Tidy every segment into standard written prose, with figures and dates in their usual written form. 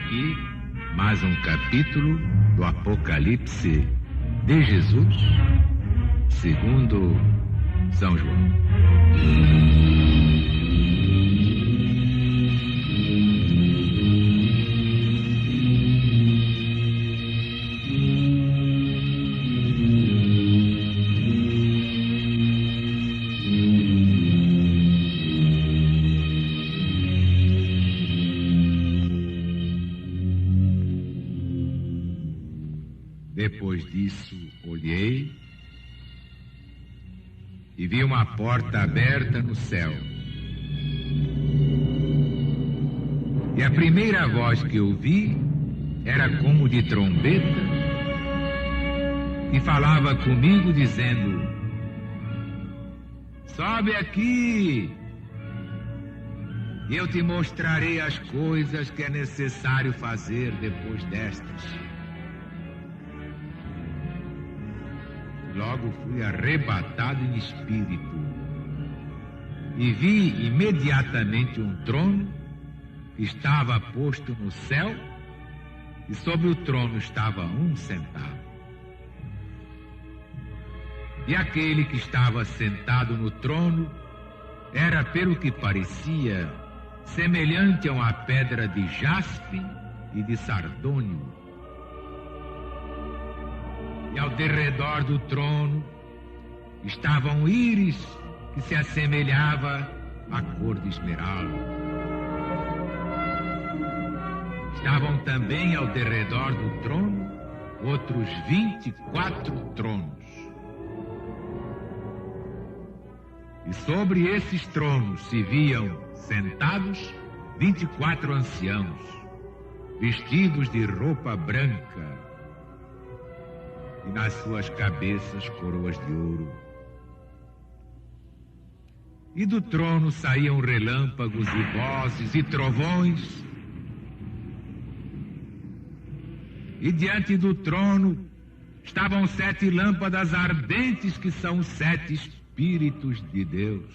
aqui mais um capítulo do Apocalipse de Jesus, segundo São João. Depois disso, olhei e vi uma porta aberta no céu. E a primeira voz que ouvi era como de trombeta e falava comigo dizendo: sobe aqui e eu te mostrarei as coisas que é necessário fazer depois destas. Logo fui arrebatado em espírito e vi imediatamente um trono que estava posto no céu e sobre o trono estava um sentado. E aquele que estava sentado no trono era, pelo que parecia, semelhante a uma pedra de jaspe e de sardônio. E ao derredor do trono estava um íris que se assemelhava à cor de esmeralda. Estavam também ao derredor do trono outros 24 tronos. E sobre esses tronos se viam sentados 24 anciãos, vestidos de roupa branca, e nas suas cabeças coroas de ouro. E do trono saíam relâmpagos e vozes e trovões. E diante do trono estavam 7 lâmpadas ardentes, que são os 7 Espíritos de Deus.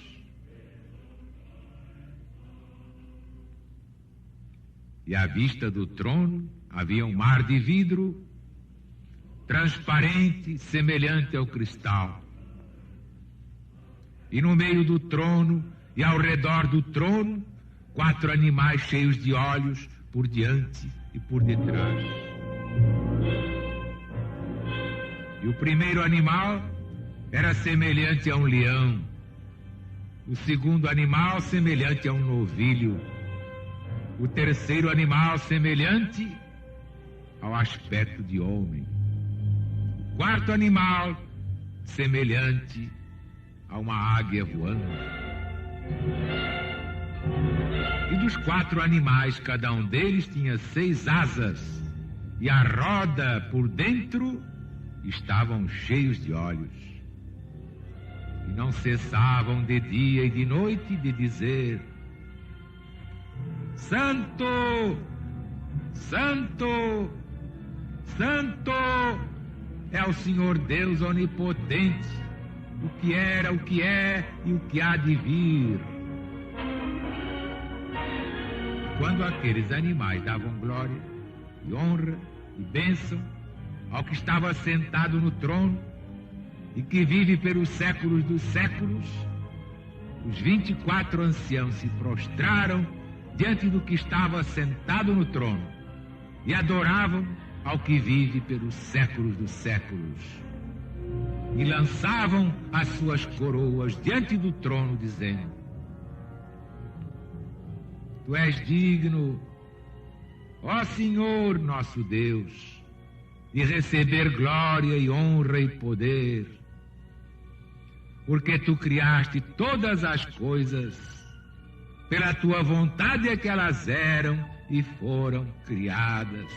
E à vista do trono havia um mar de vidro, transparente, semelhante ao cristal. E no meio do trono e ao redor do trono, 4 animais cheios de olhos por diante e por detrás. E o primeiro animal era semelhante a um leão, o segundo animal semelhante a um novilho, o terceiro animal semelhante ao aspecto de homem, o quarto animal semelhante a uma águia voando. E dos 4 animais, cada um deles tinha 6 asas, e a roda por dentro estavam cheios de olhos. E não cessavam de dia e de noite de dizer: Santo, Santo, Santo é o Senhor Deus onipotente, o que era, o que é e o que há de vir. Quando aqueles animais davam glória e honra e bênção ao que estava sentado no trono e que vive pelos séculos dos séculos, os 24 anciãos se prostraram diante do que estava sentado no trono e adoravam ao que vive pelos séculos dos séculos, e lançavam as suas coroas diante do trono, dizendo: Tu és digno, ó Senhor nosso Deus, de receber glória e honra e poder, porque Tu criaste todas as coisas, pela Tua vontade é que elas eram e foram criadas.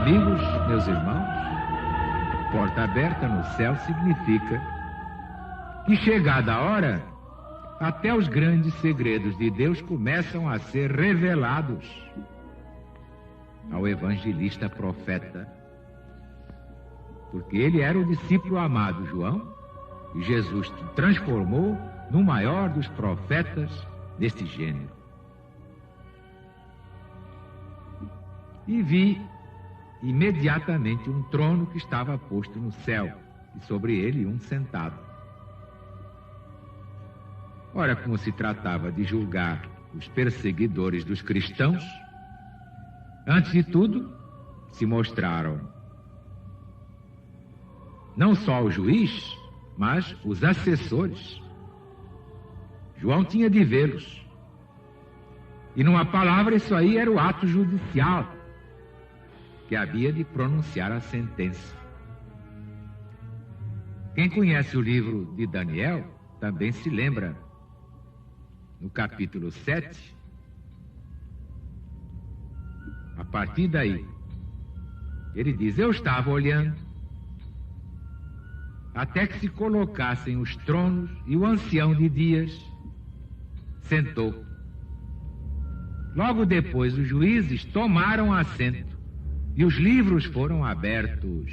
amigos, meus irmãos, porta aberta no céu significa que, chegada a hora, até os grandes segredos de Deus começam a ser revelados ao evangelista profeta, porque ele era o discípulo amado João, e Jesus transformou no maior dos profetas deste gênero. E vi imediatamente um trono que estava posto no céu, e sobre ele um sentado. Ora, como se tratava de julgar os perseguidores dos cristãos, antes de tudo, se mostraram não só o juiz, mas os assessores. João tinha de vê-los. E numa palavra, isso aí era o ato judicial que havia de pronunciar a sentença. Quem conhece o livro de Daniel também se lembra, no capítulo 7, a partir daí, ele diz: eu estava olhando até que se colocassem os tronos, e o ancião de dias sentou. Logo depois, os juízes tomaram assento e os livros foram abertos.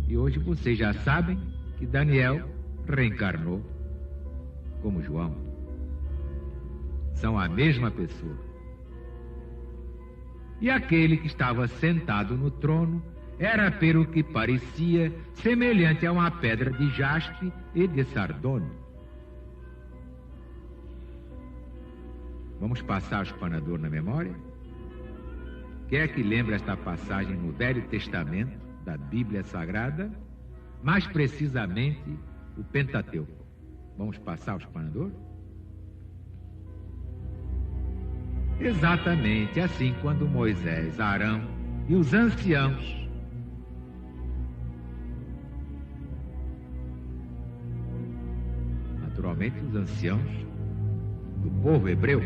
E hoje vocês já sabem que Daniel reencarnou como João. São a mesma pessoa. E aquele que estava sentado no trono era, pelo que parecia, semelhante a uma pedra de jaspe e de sardônio. Vamos passar o espanador na memória? Quem é que lembra esta passagem no Velho Testamento da Bíblia Sagrada? Mais precisamente, o Pentateuco. Vamos passar o espanador? Exatamente assim, quando Moisés, Arão e os anciãos naturalmente os anciãos do povo hebreu,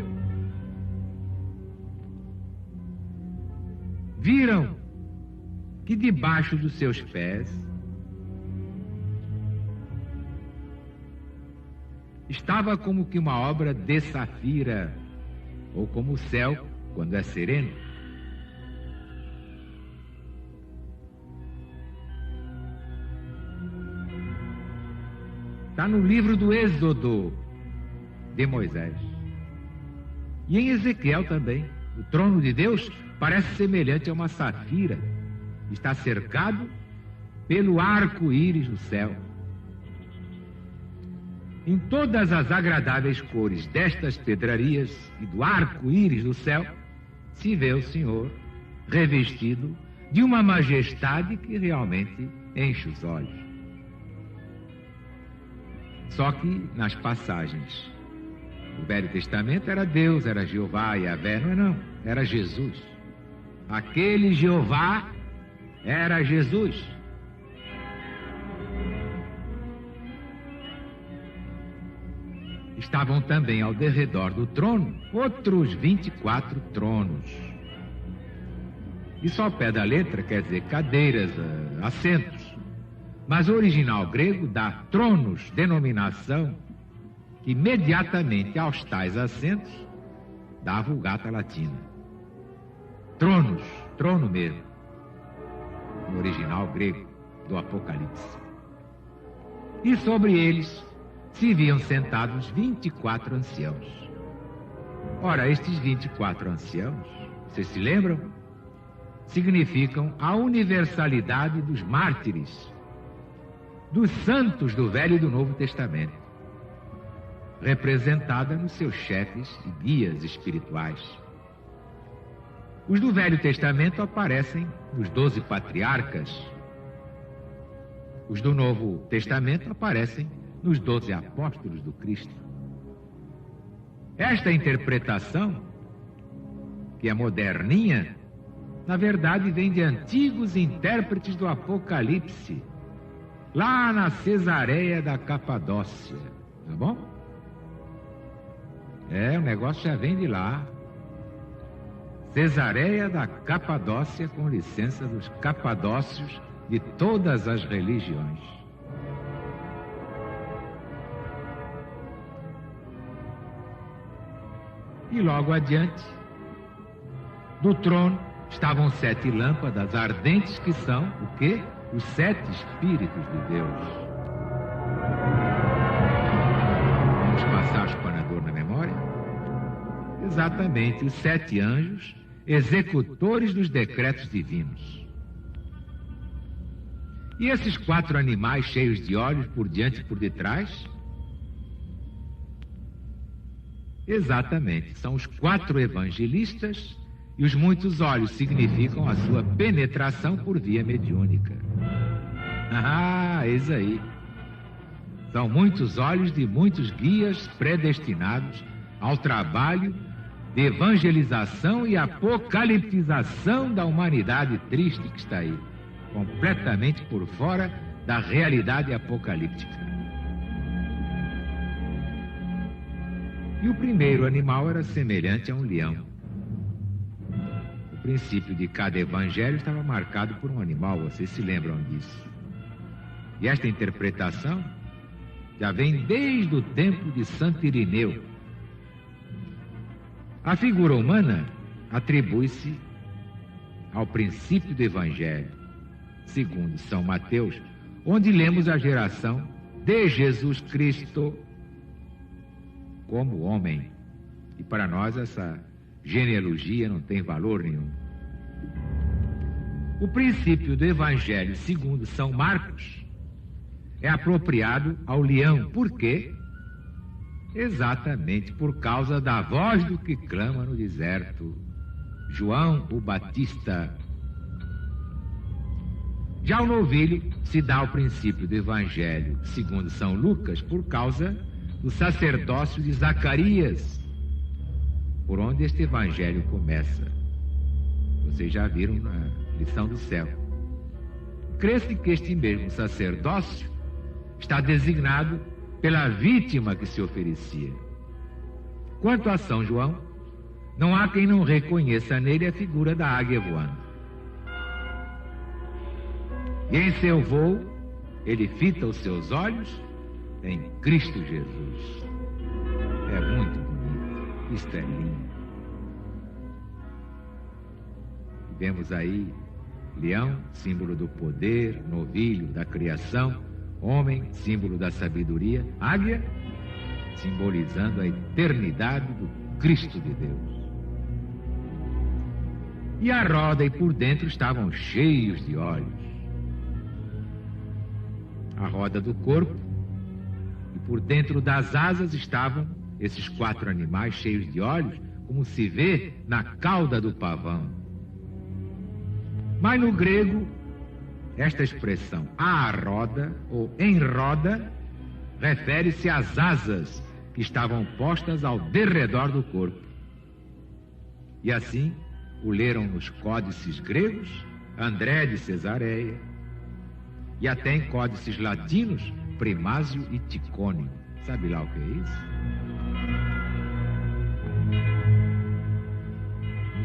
viram que debaixo dos seus pés estava como que uma obra de safira, ou como o céu quando é sereno. Está no livro do Êxodo de Moisés. E em Ezequiel também. O trono de Deus parece semelhante a uma safira. Está cercado pelo arco-íris do céu. Em todas as agradáveis cores destas pedrarias e do arco-íris do céu, se vê o Senhor revestido de uma majestade que realmente enche os olhos. Só que nas passagens do Velho Testamento era Deus, era Jeová, Yahvé, não, era Jesus. Aquele Jeová era Jesus. Estavam também ao derredor do trono outros 24 tronos. Isso ao pé da letra quer dizer cadeiras, assentos. Mas o original grego dá tronos, denominação que imediatamente aos tais assentos dá a Vulgata Latina. Tronos, trono mesmo, no original grego do Apocalipse. E sobre eles se viam sentados 24 anciãos. Ora, estes 24 anciãos, vocês se lembram? Significam a universalidade dos mártires, dos santos do Velho e do Novo Testamento, representada nos seus chefes e guias espirituais. Os do Velho Testamento aparecem nos 12 patriarcas. Os do Novo Testamento aparecem nos 12 apóstolos do Cristo. Esta interpretação, que é moderninha, na verdade vem de antigos intérpretes do Apocalipse, lá na Cesareia da Capadócia, tá bom? O negócio já vem de lá. Cesareia da Capadócia, com licença dos capadócios de todas as religiões. E logo adiante, do trono, estavam 7 lâmpadas ardentes, que são o quê? Os 7 Espíritos de Deus. Vamos passar o espanador na memória? Exatamente, os 7 anjos, executores dos decretos divinos. E esses 4 animais cheios de olhos por diante e por detrás? Exatamente, são os 4 evangelistas, e os muitos olhos significam a sua penetração por via mediúnica. Eis aí. São muitos olhos de muitos guias predestinados ao trabalho de evangelização e apocaliptização da humanidade triste que está aí, completamente por fora da realidade apocalíptica. E o primeiro animal era semelhante a um leão. O princípio de cada evangelho estava marcado por um animal, vocês se lembram disso. E esta interpretação já vem desde o tempo de Santo Irineu. A figura humana atribui-se ao princípio do evangelho, segundo São Mateus, onde lemos a geração de Jesus Cristo como homem. E para nós essa genealogia não tem valor nenhum. O princípio do evangelho, segundo São Marcos, é apropriado ao leão. Por quê? Exatamente por causa da voz do que clama no deserto, João o Batista. Já o novilho se dá ao princípio do evangelho, segundo São Lucas, por causa do sacerdócio de Zacarias, por onde este evangelho começa. Vocês já viram na lição do céu. Crê-se que este mesmo sacerdócio está designado pela vítima que se oferecia. Quanto a São João, não há quem não reconheça nele a figura da águia voando. E em seu voo, ele fita os seus olhos em Cristo Jesus. É muito bonito, isto é lindo. Vemos aí leão, símbolo do poder, novilho da criação, homem, símbolo da sabedoria, águia, simbolizando a eternidade do Cristo de Deus. E a roda e por dentro estavam cheios de olhos. A roda do corpo, e por dentro das asas estavam esses 4 animais cheios de olhos, como se vê na cauda do pavão. Mas no grego, esta expressão, à roda ou em roda, refere-se às asas que estavam postas ao derredor do corpo. E assim o leram nos códices gregos, André de Cesareia, e até em códices latinos, Primásio e Ticônio. Sabe lá o que é isso?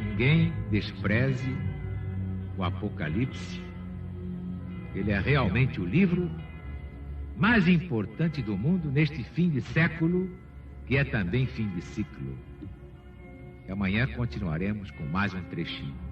Ninguém despreze o Apocalipse. Ele é realmente o livro mais importante do mundo neste fim de século, que é também fim de ciclo. E amanhã continuaremos com mais um trechinho.